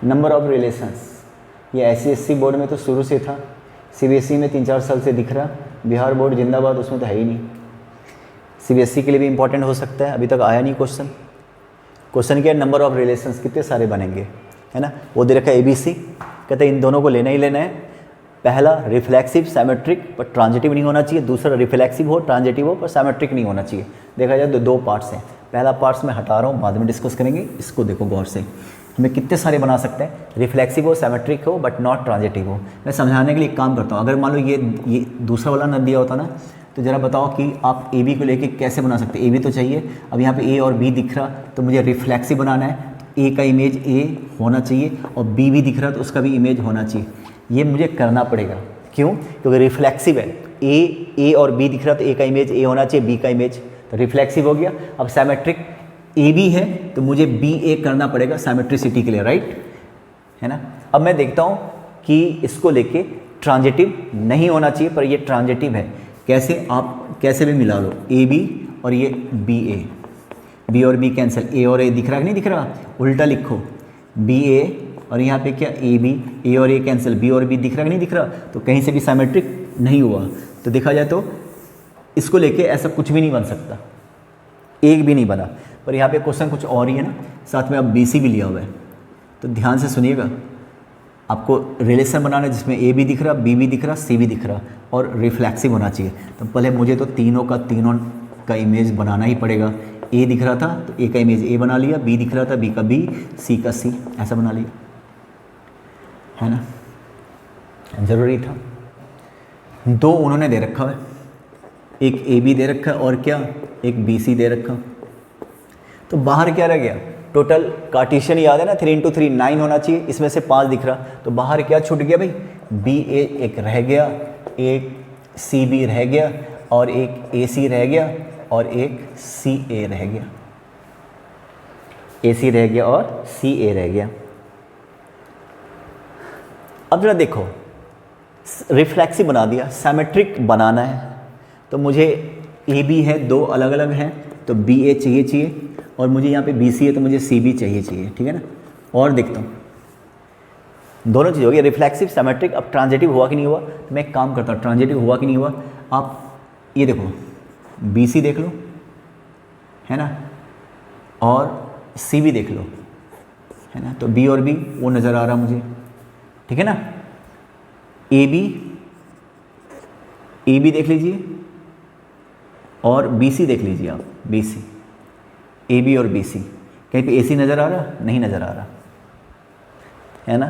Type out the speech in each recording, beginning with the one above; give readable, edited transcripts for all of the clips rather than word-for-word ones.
Number of relations, ये SC/SC board में तो शुरू से था, CBSE में 3-4 साल से दिख रहा, बिहार बोर्ड जिंदाबाद उसमें तो है ही नहीं। CBSE के लिए भी इंपॉर्टेंट हो सकता है, अभी तक आया नहीं क्वेश्चन। क्वेश्चन क्या है, नंबर ऑफ रिलेशंस कितने सारे बनेंगे, है ना। वो दे रखा है ABC, कहते हैं इन दोनों को लेना ही लेना है। पहला रिफ्लेक्सिव सैमेट्रिक पर ट्रांजिटिव नहीं होना चाहिए, दूसरा रिफ्लेक्सिव हो ट्रांजिटिव हो पर सैमेट्रिक नहीं होना चाहिए। देखा जाए तो 2 पार्ट्स हैं, पहला पार्ट्स मैं हटा रहा हूँ, बाद में डिस्कस करेंगे। इसको देखो गौर से, हमें कितने सारे बना सकते हैं, रिफ्लेक्सिव हो सैमेट्रिक हो बट नॉट ट्रांजिटिव हो। मैं समझाने के लिए एक काम करता हूँ, अगर मान लो ये दूसरा वाला न दिया होता ना, तो ज़रा बताओ कि आप AB को लेके कैसे बना सकते हैं। AB तो चाहिए, अब यहाँ पे A और B दिख रहा, तो मुझे रिफ्लेक्सिव बनाना है, तो A का इमेज A होना चाहिए और B भी दिख रहा तो उसका भी इमेज होना चाहिए। ये मुझे करना पड़ेगा, क्यों? क्योंकि रिफ्लेक्सिव है, A और B दिख रहा तो A का इमेज A होना चाहिए, B का इमेज, तो रिफ्लेक्सिव हो गया। अब सैमेट्रिक AB है तो मुझे BA करना पड़ेगा सैमेट्रिसिटी के लिए, राइट, है ना। अब मैं देखता हूँ कि इसको लेके ट्रांजिटिव नहीं होना चाहिए, पर ये ट्रांजिटिव है। कैसे? आप कैसे भी मिला लो, AB और ये BA, B और B कैंसिल, A और A दिख रहा कि नहीं दिख रहा, उल्टा लिखो BA और यहाँ पे क्या AB, A और A कैंसिल, B और B दिख रहा कि नहीं दिख रहा, तो कहीं से भी सिमेट्रिक नहीं हुआ। तो देखा जाए तो इसको लेके ऐसा कुछ भी नहीं बन सकता, एक भी नहीं बना। पर यहाँ पे क्वेश्चन कुछ और ही है ना, साथ में अब BC भी लिया हुआ है, तो ध्यान से सुनिएगा। आपको रिलेशन बनाना है जिसमें A भी दिख रहा, B भी दिख रहा, C भी दिख रहा और रिफ्लेक्सिव होना चाहिए। तो पहले मुझे तो तीनों का इमेज बनाना ही पड़ेगा। A दिख रहा था तो A का इमेज A बना लिया, B दिख रहा था B का B, C का C, ऐसा बना लिया, है ना, ज़रूरी था। 2 उन्होंने दे रखा है, एक AB दे रखा है और क्या, एक BC दे रखा। तो बाहर क्या रह गया, टोटल कार्टेशियन याद है ना, 3 × 3 9 होना चाहिए, इसमें से 5 दिख रहा, तो बाहर क्या छूट गया भाई, BA एक रह गया, एक CB रह गया और एक AC रह गया और एक CA रह गया, AC रह गया और CA रह गया। अब जरा देखो, रिफ्लेक्सिव बना दिया, सिमेट्रिक बनाना है तो मुझे AB है, 2 अलग अलग हैं तो BA चाहिए और मुझे यहाँ पे BC है तो मुझे CB चाहिए, ठीक है ना। और देखता हूँ, दोनों चीज़ हो गई, रिफ्लेक्सिव सिमेट्रिक। अब ट्रांजिटिव हुआ कि नहीं हुआ, तो मैं एक काम करता हूँ, ट्रांजिटिव हुआ कि नहीं हुआ, आप ये देखो BC देख लो, है ना, और CB देख लो, है ना, तो B और B वो नज़र आ रहा मुझे, ठीक है ना। AB देख लीजिए और BC देख लीजिए आप, BC, AB और BC, कहीं पे AC नज़र आ रहा, नहीं नज़र आ रहा, है ना,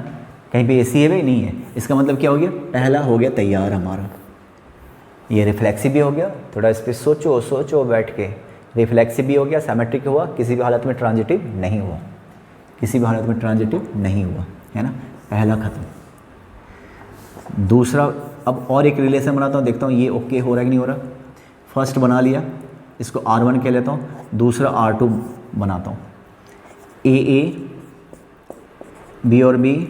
कहीं पे AC है भाई, नहीं है। इसका मतलब क्या हो गया, पहला हो गया तैयार हमारा, ये रिफ्लेक्सिव भी हो गया। थोड़ा इस पर सोचो बैठ के, रिफ्लेक्सिव भी हो गया, सिमेट्रिक हुआ, किसी भी हालत में ट्रांजिटिव नहीं हुआ, किसी भी हालत में ट्रांजिटिव नहीं हुआ, है ना, पहला खत्म। दूसरा, अब और एक रिलेशन बनाता हूँ, देखता हूँ ये ओके हो रहा है कि नहीं हो रहा। फर्स्ट बना लिया, इसको R1 कह लेता हूँ, दूसरा R2 बनाता हूँ। AA, B और B,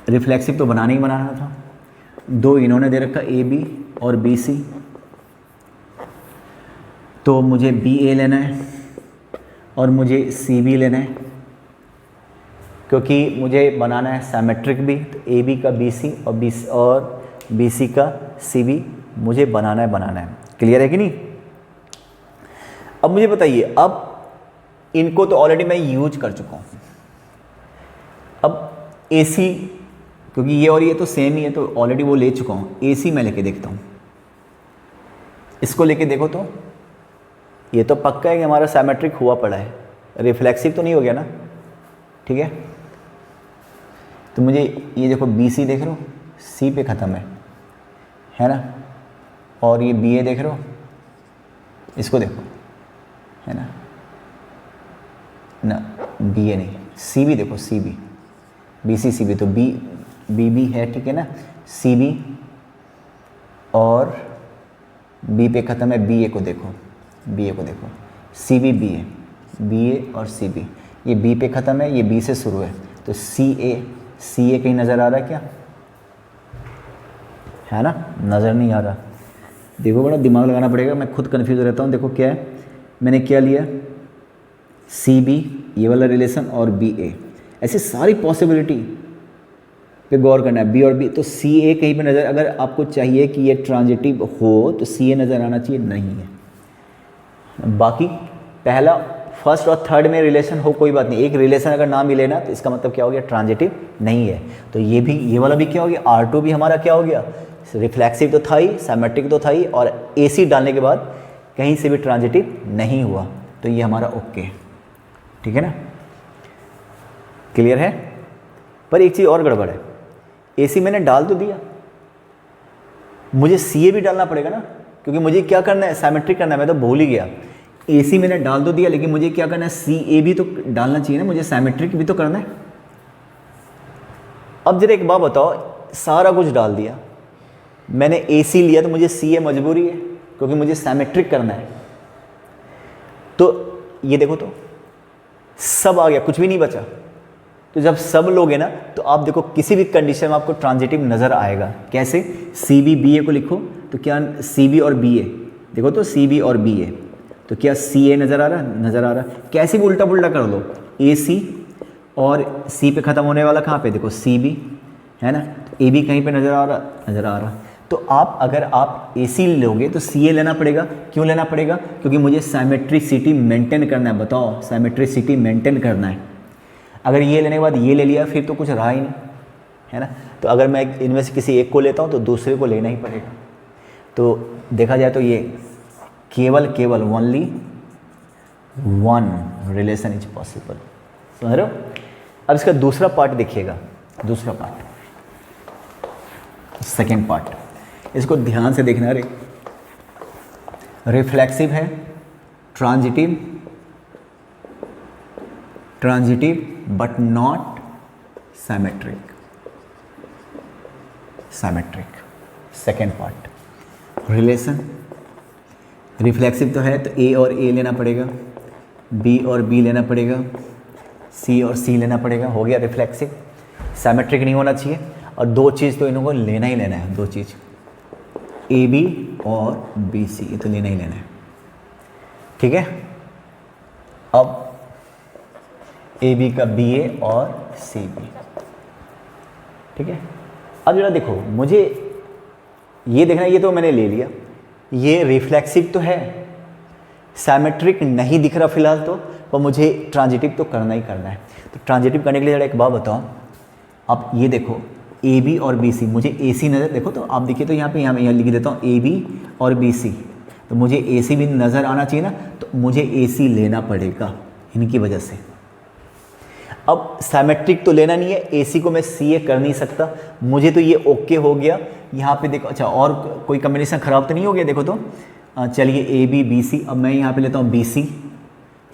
रिफ्लेक्सिव तो बनाना ही बनाना था, 2 इन्होंने दे रखा AB और BC, तो मुझे BA लेना है और मुझे CB लेना है, क्योंकि मुझे बनाना है सिमेट्रिक भी, तो AB का BC और BC का CB मुझे बनाना है। क्लियर है कि नहीं। अब मुझे बताइए, अब इनको तो ऑलरेडी मैं यूज कर चुका हूँ, अब AC, क्योंकि ये और ये तो सेम ही है तो ऑलरेडी वो ले चुका हूँ, AC मैं लेके देखता हूँ। इसको लेके देखो तो ये तो पक्का है कि हमारा सिमेट्रिक हुआ पड़ा है, रिफ्लेक्सिव तो नहीं हो गया ना, ठीक है। तो मुझे ये देखो BC देख रहे हो, C पे ख़त्म है ना, और ये BA देख रहे हो, इसको देखो, है ना, BA नहीं, CB देखो, CB, BC CB, तो BB है, ठीक है ना, CB और B पे ख़त्म है, BA को देखो, CB BA और CB, ये B पे ख़त्म है, ये B से शुरू है, तो CA कहीं नज़र आ रहा है क्या, है ना, नज़र नहीं आ रहा। देखो बड़ा दिमाग लगाना पड़ेगा, मैं खुद कंफ्यूज रहता हूँ। देखो क्या है, मैंने क्या लिया, CB ये वाला रिलेशन और BA, ऐसी सारी पॉसिबिलिटी पे गौर करना है। बी और बी, तो सी ए कहीं पे नज़र, अगर आपको चाहिए कि ये ट्रांजिटिव हो तो सी ए नज़र आना चाहिए, नहीं है। बाकी पहला, फर्स्ट और थर्ड में रिलेशन हो कोई बात नहीं, एक रिलेशन अगर ना मिले ना तो इसका मतलब क्या हो गया, ट्रांजिटिव नहीं है। तो ये भी, ये वाला भी क्या हो गया, R2 भी हमारा क्या हो गया, रिफ्लेक्सिव तो था ही, सिमेट्रिक तो था ही, और AC डालने के बाद कहीं से भी ट्रांजिटिव नहीं हुआ, तो ये हमारा ओके, ठीक है ना, क्लियर है। पर एक चीज़ और गड़बड़ है, AC मैंने डाल तो दिया, मुझे CA भी डालना पड़ेगा ना, क्योंकि मुझे क्या करना है, सिमेट्रिक करना है, मैं तो भूल ही गया। AC मैंने डाल तो दिया, लेकिन मुझे क्या करना है, CA भी तो डालना चाहिए ना, मुझे सिमेट्रिक भी तो करना है। अब जरा एक बात बताओ, सारा कुछ डाल दिया मैंने, AC लिया तो मुझे CA मजबूरी है, क्योंकि मुझे सिमेट्रिक करना है। तो ये देखो, तो सब आ गया, कुछ भी नहीं बचा। तो जब सब लोगे ना, तो आप देखो किसी भी कंडीशन में आपको ट्रांजिटिव नज़र आएगा। कैसे, CB BA को लिखो तो क्या CB और BA, देखो तो CB और BA, तो क्या CA नज़र आ रहा, नज़र आ रहा। कैसे भी उल्टा पुल्टा कर लो, AC और C पे ख़त्म होने वाला कहाँ पे, देखो CB है ना, तो AB कहीं पे नज़र आ रहा, नज़र आ रहा। तो आप, अगर आप AC लोगे तो CA लेना पड़ेगा। क्यों लेना पड़ेगा, क्योंकि मुझे सिमेट्रिसिटी मेंटेन करना है। बताओ, सिमेट्रिसिटी मेंटेन करना है। अगर ये लेने के बाद ये ले लिया, फिर तो कुछ रहा ही नहीं, है ना। तो अगर मैं इनमें से किसी एक को लेता हूँ तो दूसरे को लेना ही पड़ेगा। तो देखा जाए तो ये केवल only one relation is possible, समझ रहे हो। अब इसका दूसरा पार्ट देखिएगा, दूसरा पार्ट, सेकेंड पार्ट, इसको ध्यान से देखना। रे रिफ्लेक्सिव है, transitive but not symmetric, second part. Relation, reflexive तो है तो A और A लेना पड़ेगा, B और B लेना पड़ेगा, C और C लेना पड़ेगा, हो गया रिफ्लेक्सिव। सिमेट्रिक नहीं होना चाहिए, और दो चीज़ तो इन्हों को लेना ही लेना है, दो चीज़, AB और BC, ये तो लेना ही लेना है, ठीक है। अब AB का BA और CB, ठीक है। अब जरा देखो, मुझे ये देखना, ये तो मैंने ले लिया, ये रिफ्लेक्सिव तो है, सिमेट्रिक नहीं दिख रहा फिलहाल तो, पर मुझे ट्रांजिटिव तो करना ही करना है। तो ट्रांजिटिव करने के लिए जरा एक बात बताओ, आप ये देखो AB और BC, मुझे AC नज़र, देखो तो आप देखिए, तो यहाँ पे यहाँ लिख देता हूँ AB और BC, तो मुझे AC भी नज़र आना चाहिए ना, तो मुझे AC लेना पड़ेगा इनकी वजह से। अब सिमेट्रिक तो लेना नहीं है, AC को मैं CA कर नहीं सकता, मुझे तो ये ओके हो गया। यहाँ पे देखो, अच्छा और कोई कॉम्बिनेशन ख़राब तो नहीं हो गया, देखो तो चलिए AB BC, अब मैं यहाँ पे लेता हूँ BC,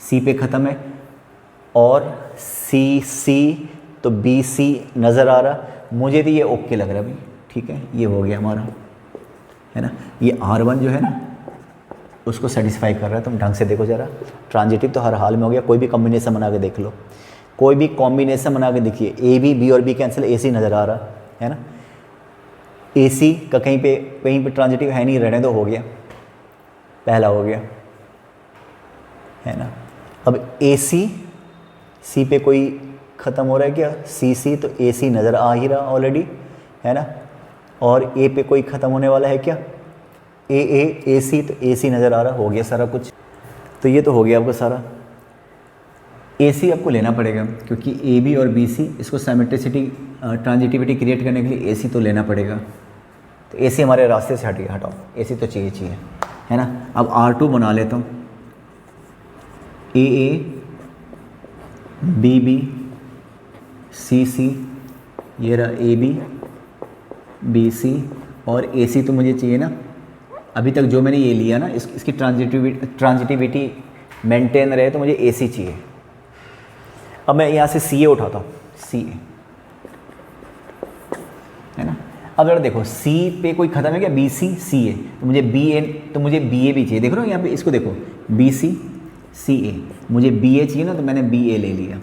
C पे ख़त्म है, और CC, तो BC नज़र आ रहा, मुझे तो ये ओके लग रहा है भाई, ठीक है, ये हो गया हमारा, है ना। ये R1 जो है ना, उसको सेटिस्फाई कर रहा है। तुम ढंग से देखो जरा, ट्रांजिटिव तो हर हाल में हो गया। कोई भी कॉम्बिनेशन बना के देख लो, कोई भी कॉम्बिनेशन बना के देखिए, AB B और B कैंसिल, AC नज़र आ रहा है ना। AC का कहीं पे ट्रांजिटिव है नहीं, रहने दो, हो गया, पहला हो गया, है ना। अब AC C पे कोई ख़त्म हो रहा है क्या, CC, तो AC नज़र आ ही रहा ऑलरेडी, है ना। और A पे कोई ख़त्म होने वाला है क्या, AA AC, तो AC नज़र आ रहा, हो गया सारा कुछ। तो ये तो हो गया आपका सारा। AC आपको लेना पड़ेगा, क्योंकि AB और BC, इसको सिमेट्रिसिटी ट्रांजिटिविटी क्रिएट करने के लिए AC तो लेना पड़ेगा। तो AC हमारे रास्ते से हटिए, हटाओ, AC तो चाहिए, है ना। अब R2 बना लेता हूँ, AA BB CC, ये रहा AB BC, और AC तो मुझे चाहिए ना, अभी तक जो मैंने ये लिया ना, इसकी ट्रांजिटिविटी मेंटेन रहे, तो मुझे AC चाहिए। अब मैं यहाँ से CA उठाता हूँ, CA, है ना। अब जरा देखो, C पे कोई ख़त्म है क्या, BC CA, तो मुझे BA भी चाहिए। देख रहे हो यहाँ पे, इसको देखो, BC CA, मुझे BA चाहिए ना, तो मैंने BA ले लिया।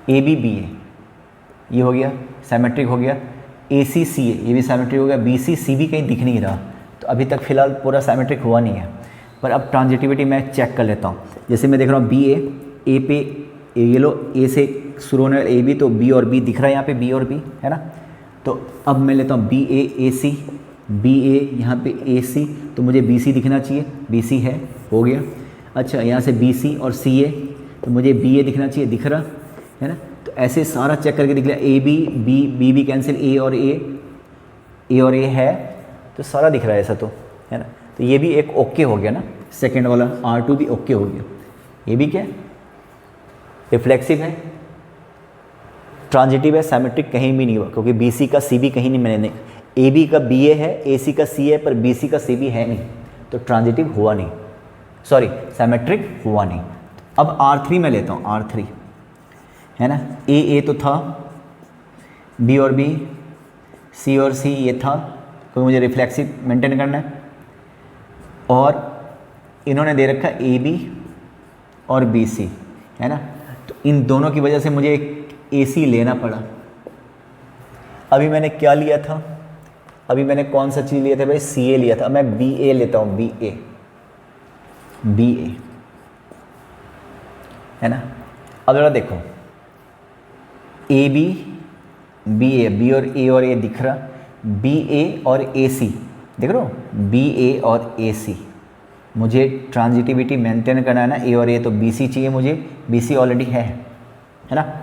AB BA, ये हो गया, सिमेट्रिक हो गया। AC CA, ये भी सिमेट्रिक हो गया। BC CB कहीं दिख नहीं रहा, तो अभी तक फ़िलहाल पूरा सिमेट्रिक हुआ नहीं है। पर अब ट्रांजिटिविटी मैं चेक कर लेता हूँ। जैसे मैं देख रहा हूँ BA, A पे ये लो ए से शुरू होने ए बी, तो बी और बी दिख रहा है यहाँ पे, बी और बी है ना। तो अब मैं लेता हूँ बी ए सी, बी ए यहाँ पे ए सी, तो मुझे बी सी दिखना चाहिए, बी सी है, हो गया। अच्छा यहाँ से बी सी और सी ए, तो मुझे बी ए दिखना चाहिए, दिख रहा है ना। तो ऐसे सारा चेक करके दिख लिया, A B B B cancel, A और ए है, तो सारा दिख रहा है ऐसा तो, है ना। तो ये भी एक ओके हो गया ना, सेकेंड वाला R2 भी ओके हो गया। ये भी क्या रिफ्लेक्सिव है, ट्रांजिटिव है, सिमेट्रिक कहीं भी नहीं हुआ, क्योंकि बी सी का सी बी कहीं नहीं, मैंने ए बी का बी ए है, ए सी का सी है, पर बी सी का सी बी है नहीं, तो ट्रांजिटिव हुआ नहीं, सॉरी सिमेट्रिक हुआ नहीं। अब R3 में लेता हूँ, R3 है ना, ए तो था, बी और बी, सी और सी ये था, क्योंकि मुझे रिफ्लेक्सिव मेंटेन करना है, और इन्होंने दे रखा ए बी और बी सी है ना। तो इन दोनों की वजह से मुझे एक ए सी लेना पड़ा। अभी मैंने क्या लिया था, अभी मैंने कौन सा चीज़ लिया था भाई, सी ए लिया था। मैं बी ए लेता हूँ, बी ए है ना। अब जरा देखो, A B B A, B और ए दिख रहा, बी ए और ए सी देख रहे हो, बी ए और ए सी, मुझे ट्रांजिटिविटी मेंटेन करना है ना, ए और ए, तो बी सी चाहिए मुझे, बी सी ऑलरेडी है ना।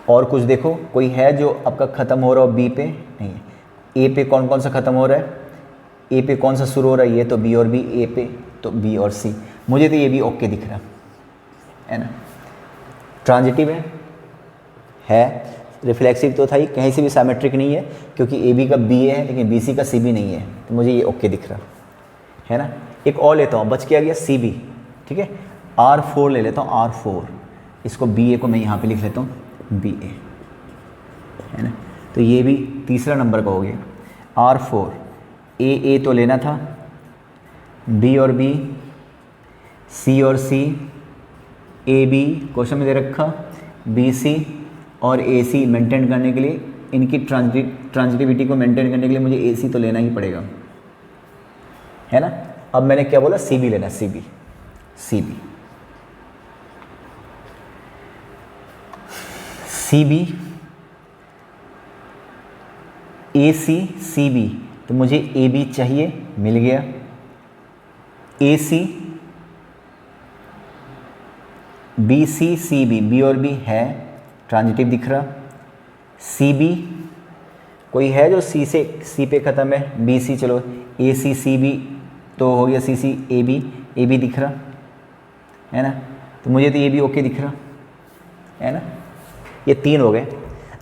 और कुछ देखो, कोई है जो आपका ख़त्म हो रहा हो बी पे, नहीं है। ए पे कौन कौन सा ख़त्म हो रहा है, ए पे कौन सा शुरू हो रहा है, ये तो बी और बी, ए पे तो बी और सी, मुझे तो ये भी ओके दिख रहा है ना। ट्रांजिटिव है, रिफ्लेक्सिव तो था ही, कहीं से भी सिमेट्रिक नहीं है, क्योंकि ए बी का बी ए है लेकिन बी सी का सी बी नहीं है, तो मुझे ये ओके दिख रहा है ना। एक और लेता हूँ, बच के आ गया सी बी, ठीक है। R4 ले लेता हूँ, R4, इसको बी ए को मैं यहाँ पे लिख लेता हूँ, बी ए है ना। तो ये भी तीसरा नंबर का हो गया। R4 ए तो लेना था, बी और बी, सी और सी, ए बी क्वेश्चन में दे रखा, बी सी और ए सी मेंटेन करने के लिए, इनकी ट्रांजिटिविटी को मेंटेन करने के लिए मुझे ए सी तो लेना ही पड़ेगा, है ना। अब मैंने क्या बोला, सी बी लेना, सी बी ए सी सी बी, तो मुझे ए बी चाहिए, मिल गया। A C B C C B, B और बी है, ट्रांजिटिव दिख रहा। सी बी कोई है जो सी से सी पे ख़त्म है, बी सी, चलो ए सी सी बी तो हो गया, सी सी ए बी दिख रहा है ना। तो मुझे तो ये भी ओके दिख रहा है ना। ये तीन हो गए।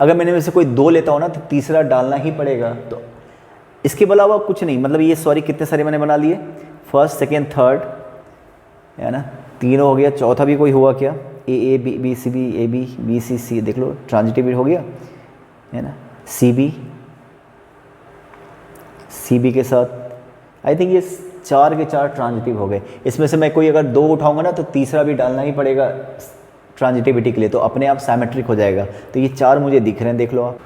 अगर मैंने में से कोई दो लेता हूँ ना, तो तीसरा डालना ही पड़ेगा। तो इसके अलावा कुछ नहीं, मतलब ये सॉरी कितने सारे मैंने बना लिए, फर्स्ट सेकेंड थर्ड है ना, तीन हो गया। चौथा भी कोई हुआ क्या, A B B C B, A B B C C, देख लो ट्रांजिटिव हो गया है ना। सी बी के साथ आई थिंक ये चार के चार ट्रांजिटिव हो गए। इसमें से मैं कोई अगर दो उठाऊंगा ना, तो तीसरा भी डालना ही पड़ेगा ट्रांजिटिविटी के लिए, तो अपने आप सिमेट्रिक हो जाएगा। तो ये चार मुझे दिख रहे हैं, देख लो आप।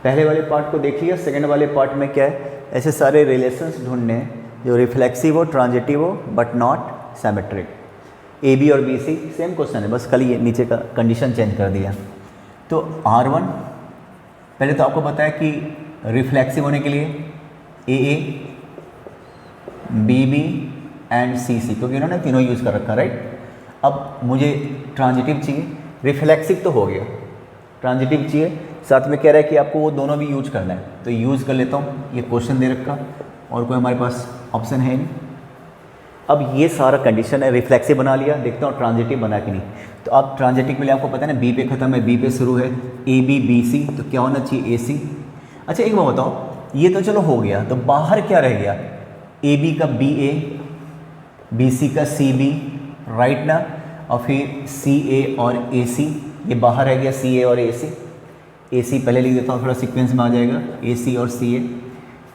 पहले वाले पार्ट को देख लिया, सेकंड वाले पार्ट में क्या है, ऐसे सारे रिलेशंस ढूंढने हैं जो रिफ्लेक्सिव हो, ट्रांजिटिव हो, but not symmetric. A B और बी सी सेम क्वेश्चन है, बस खाली ये नीचे का कंडीशन चेंज कर दिया। तो R1 पहले तो आपको पता है कि रिफ्लेक्सिव होने के लिए ए बी बी एंड सी सी, क्योंकि इन्होंने तीनों यूज़ कर रखा, राइट। अब मुझे ट्रांजिटिव चाहिए, रिफ्लेक्सिव तो हो गया, ट्रांजिटिव चाहिए, साथ में कह रहा है कि आपको वो दोनों भी यूज करना है, तो यूज़ कर लेता हूँ। ये क्वेश्चन दे रखा और कोई हमारे पास ऑप्शन है नहीं। अब ये सारा कंडीशन है, रिफ्लेक्सिव बना लिया, देखता हूँ ट्रांजिटिव बना कि नहीं। तो अब ट्रांजिटिव के लिए आपको पता है ना, बी पे ख़त्म है, बी पे शुरू है, ए बी बी सी, तो क्या होना चाहिए, ए सी। अच्छा एक बात बताओ, ये तो चलो हो गया, तो बाहर क्या रह गया, ए बी का बी ए, बी सी का सी बी, राइट ना, और फिर सी ए और ए सी, ये बाहर रह गया, सी ए और ए सी। ए सी पहले लिख देता हूँ, थोड़ा सीक्वेंस में आ जाएगा, ए सी और सी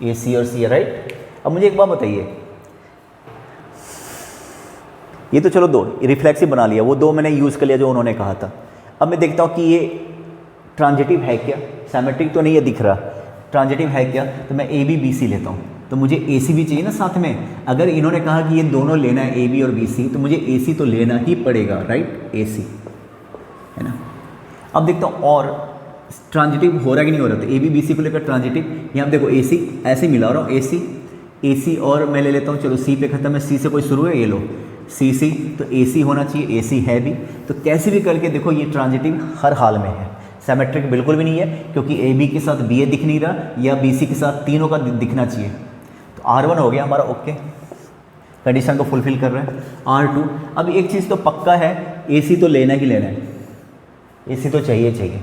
ए सी और सी ए, राइट। अब मुझे एक बात बताइए, ये तो चलो दो रिफ्लेक्सिव बना लिया, वो दो मैंने यूज़ कर लिया जो उन्होंने कहा था। अब मैं देखता हूँ कि ये ट्रांजिटिव है क्या, सिमेट्रिक तो नहीं है दिख रहा, ट्रांजिटिव है क्या, तो मैं ए बी बी सी लेता हूँ। तो मुझे AC भी चाहिए ना साथ में। अगर इन्होंने कहा कि ये दोनों लेना है AB और BC, तो मुझे AC तो लेना ही पड़ेगा, राइट, AC है ना। अब देखता हूँ और ट्रांजिटिव हो रहा कि नहीं हो रहा, तो AB BC को लेकर ट्रांजिटिव। यहाँ देखो AC ऐसे मिला रहा हूँ, AC और मैं ले लेता हूँ, चलो C पे खत्म है, C से कोई शुरू है, ये लो CC, तो AC होना चाहिए, AC है भी। तो कैसे भी करके देखो ये ट्रांजिटिव हर हाल में है, सिमेट्रिक बिल्कुल भी नहीं है, क्योंकि AB के साथ BA दिख नहीं रहा या BC के साथ तीनों का दिखना चाहिए। तो R1 हो गया हमारा, ओके, कंडीशन को फुलफिल कर रहा है। R2, अब एक चीज़ तो पक्का है, AC तो लेना ही लेना है, AC तो चाहिए।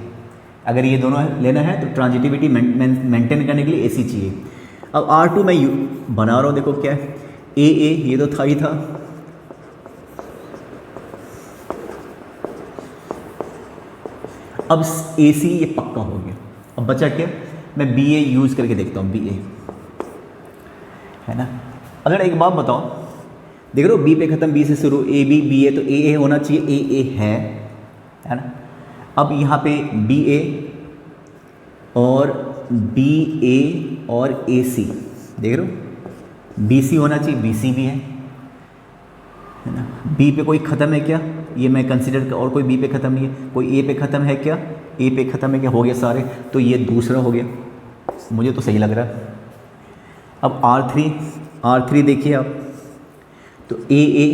अगर ये दोनों लेना है तो ट्रांजिटिविटी मेंटेन करने के लिए AC चाहिए। अब R2 मैं बना रहा हूँ, देखो क्या है, AA ये तो था ही था, अब AC ये पक्का हो गया। अब बचा क्या, मैं BA यूज़ करके देखता हूँ, BA है ना। अगर एक बात बताओ, देख रहे हो B पे ख़त्म, B से शुरू, AB BA, तो AA होना चाहिए, AA है ना। अब यहाँ पे BA और BA और AC, देख रहे हो, BC होना चाहिए, BC भी है ना। B पे कोई ख़त्म है क्या, ये मैं कंसिडर कर, और कोई B पे ख़त्म नहीं है, कोई A पे ख़त्म है क्या, A पे ख़त्म है क्या, हो गया सारे, तो ये दूसरा हो गया, मुझे तो सही लग रहा है। अब R3 देखिए आप, तो AA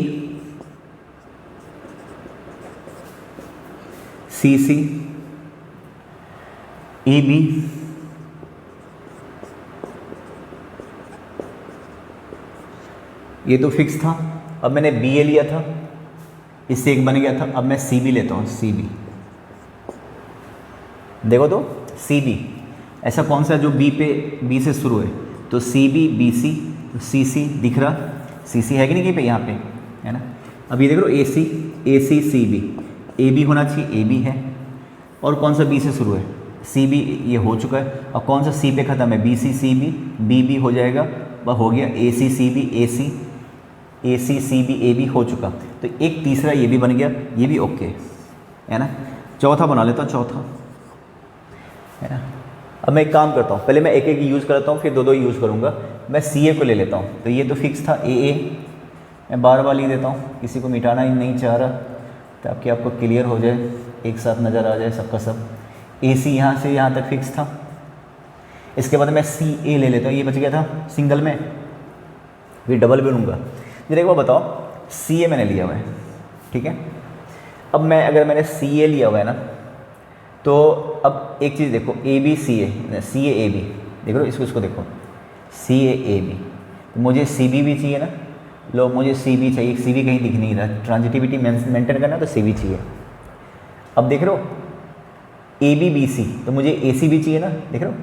CC AB ये तो फिक्स था। अब मैंने BA लिया था, इससे एक बन गया था, अब मैं CB लेता हूँ, CB देखो तो CB ऐसा कौन सा जो B से शुरू है, तो CB BC, तो CC दिख रहा, CC है कि नहीं कहीं पे, यहाँ पे है ना। अब ये देख लो AC CB, AB होना चाहिए, AB है, और कौन सा B से शुरू है, CB ये हो चुका है। अब कौन सा C पे ख़त्म है, BC CB, BB हो जाएगा, वह हो गया AC CB AC CB AB हो चुका, तो एक तीसरा ये भी बन गया, ये भी ओके है ना। चौथा बना लेता हूँ, चौथा है ना। अब मैं एक काम करता हूँ, पहले मैं एक एक यूज़ करता हूँ, फिर दो यूज़ करूँगा। मैं CA को ले लेता हूँ, तो ये तो फिक्स था, AA मैं बार बार लिख देता हूँ, किसी को मिटाना ही नहीं चाह रहा, ताकि आपको क्लियर हो जाए, एक साथ नज़र आ जाए सबका सब। AC यहाँ से यहाँ तक फिक्स था। इसके बाद मैं CA ले लेता हूँ, ये बच गया था सिंगल में, फिर डबल भी लूँगा। जरा एक बार बताओ, CA मैंने लिया हुआ है, ठीक है। अब अगर मैंने CA लिया हुआ है ना, तो अब एक चीज़ देखो, AB CA AB, देख लो इसको देखो, CA AB, तो मुझे CB भी चाहिए ना, लो मुझे CB चाहिए, CB कहीं दिख नहीं रहा, ट्रांजिटिविटी मेंटेन करना तो CB चाहिए। अब देख रहे हो AB BC, तो मुझे AC भी चाहिए ना, देख रहे हो,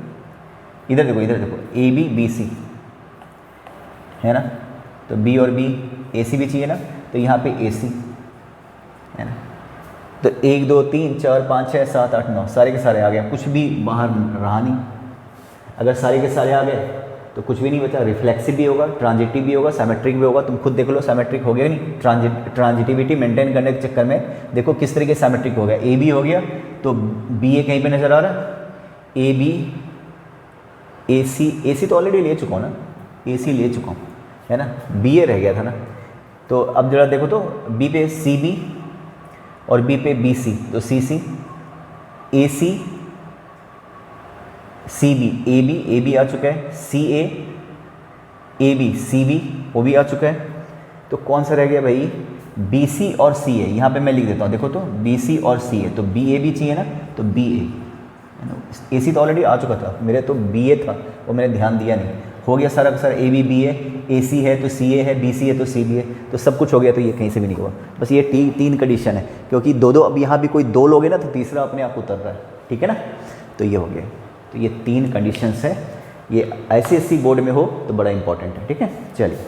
इधर देखो AB BC है ना, तो B और B AC भी चाहिए ना, तो यहाँ पे AC है ना। तो 1 2 3 4 5 6 7 8 9 सारे के सारे आ गया, कुछ भी बाहर रहा नहीं। अगर सारे के सारे आ गए तो कुछ भी नहीं बचा, रिफ्लेक्सिव भी होगा, ट्रांजिटिव भी होगा, सिमेट्रिक भी होगा। तुम खुद देख लो, सिमेट्रिक हो गया नहीं, ट्रांजिटिविटी मेंटेन करने के चक्कर में देखो किस तरीके से सिमेट्रिक हो गया। AB हो गया, तो BA कहीं पे नज़र आ रहा, AB AC तो ऑलरेडी ले चुका हूँ ना, AC ले चुका हूँ है ना, BA रह गया था ना। तो अब जरा देखो तो B पे CB और B पे BC, तो CC AC CB AB आ चुका है, CA AB CB वो भी आ चुका है। तो कौन सा रह गया भाई, BC और CA। यहाँ पे मैं लिख देता हूँ, देखो तो BC और CA, तो BA भी चाहिए ना, तो BA। AC तो ऑलरेडी आ चुका था, मेरे तो BA था, वो मैंने ध्यान दिया नहीं, हो गया सारा का सारा। AB BA, AC है तो CA है, BC है तो CB है, तो सब कुछ हो गया। तो ये कहीं से भी नहीं हुआ, बस ये तीन कंडीशन है, क्योंकि दो अब यहाँ भी कोई दो लोगे ना तो तीसरा अपने आप उतर रहा है, ठीक है ना। तो ये हो गया, तो ये 3 कंडीशंस है, ये ICSE बोर्ड में हो तो बड़ा इंपॉर्टेंट है, ठीक है। चलिए।